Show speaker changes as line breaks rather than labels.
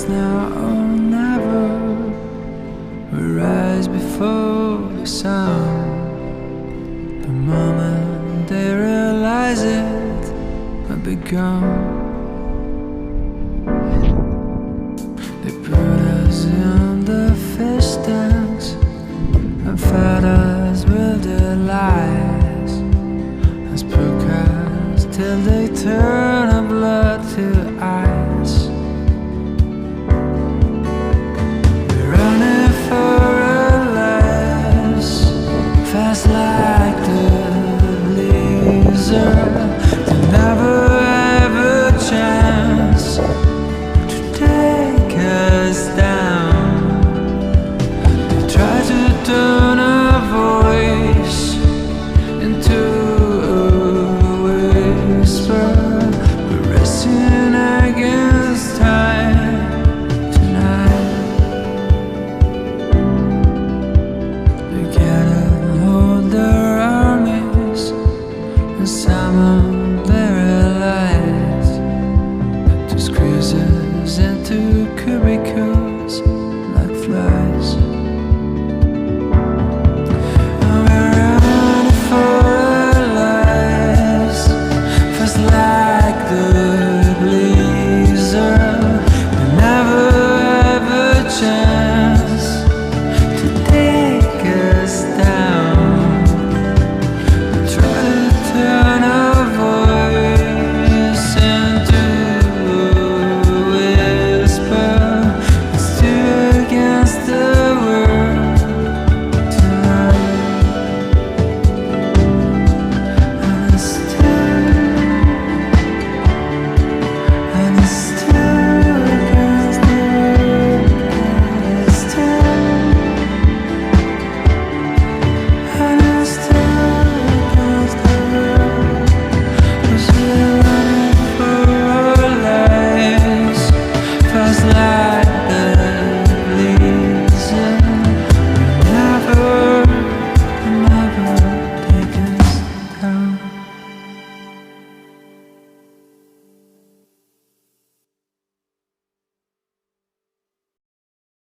it's now or never. We rise before the sun. The moment they realize it, we'll be gone. They put us in the fish tanks and fed us with their lies, as broadcast till they turn our blood to ice. We're running for our lives, fast like the blizzard. They never have a chance to take us down. They try to turn our voice into a whisper. We're racing against time tonight. They gathered all their armies and summoned their allies to squeeze us into